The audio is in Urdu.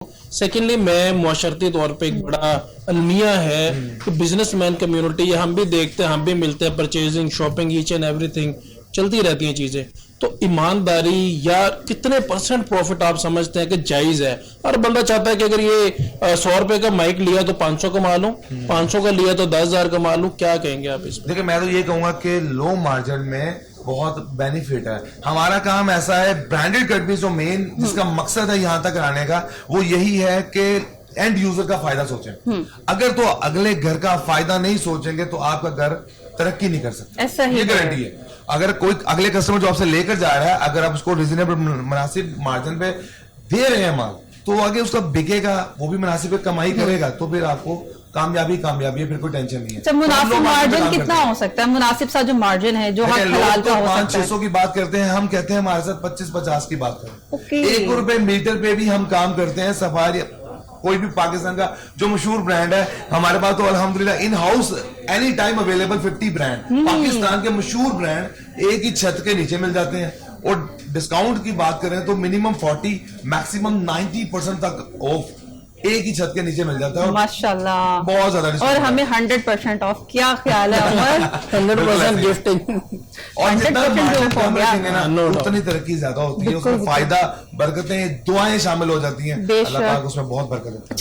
سیکنڈلی میں معاشرتی طور پہ ایک بڑا المیہ ہے کہ بزنس مین کمیونٹی، یہ ہم بھی دیکھتے ہیں، ہم بھی ملتے ہیں، purchasing, shopping, each and everything چلتی رہتی ہیں چیزیں. تو ایمانداری یا کتنے % پروفٹ آپ سمجھتے ہیں کہ جائز ہے؟ ہر بندہ چاہتا ہے کہ اگر یہ 100 روپے کا مائک لیا تو 500 کما لوں، 500 کا لیا تو 10,000 کما لوں. کیا کہیں گے آپ اس میں؟ دیکھیں میں تو یہ کہوں گا کہ لو مارجن میں بہت بینیفٹ ہے. ہمارا کام ایسا ہے، برانڈیڈ کٹ پیس جو مین جس کا مقصد ہے یہاں تک لانے کا وہ یہی ہے کہ اینڈ یوزر کا فائدہ سوچیں. اگر تو اگلے گھر کا فائدہ نہیں سوچیں گے تو آپ کا گھر ترقی نہیں کر سکتا، یہ گارنٹی ہے. اگر کوئی اگلے کسٹمر جو آپ سے لے کر جا رہا ہے، اگر آپ اس کو ریزنیبل مناسب مارجن پہ دے رہے ہیں مال، تو آگے اس کا بکے گا، وہ بھی مناسب کمائی کرے گا، تو پھر آپ کو کامیابی ہے، پھر کوئی ٹینشن نہیں ہے. مناسب مارجن کتنا ہو سکتا ہے؟ مناسب سا جو مارجن ہے جو حلال کا ہو سکتا ہے. 500-600 کی بات کرتے ہیں، ہم کہتے ہیں ہمارے ساتھ 25-50 کی بات کریں. 1 روپے میٹر پہ بھی ہم کام کرتے ہیں. سفاری کوئی بھی پاکستان کا جو مشہور برانڈ ہے، ہمارے پاس تو الحمدللہ in house any time available 50 brand, Pakistan کے مشہور برانڈ ایک ہی چھت کے نیچے مل جاتے ہیں. اور ڈسکاؤنٹ کی بات کریں تو منیمم 40 میکسیمم 90% تک آف ایک ہی چھت کے نیچے مل جاتا ہے. ماشاءاللہ بہت زیادہ اور ہمیں 100% آف. کیا خیال ہے عمر؟ 100% گفٹنگ. اور جتنا مارکیٹ کم رکھیں گے نا اتنی ترقی زیادہ ہوتی ہے، اس میں فائدہ، برکتیں، دعائیں شامل ہو جاتی ہیں. اللہ پاک اس میں بہت برکت ہے.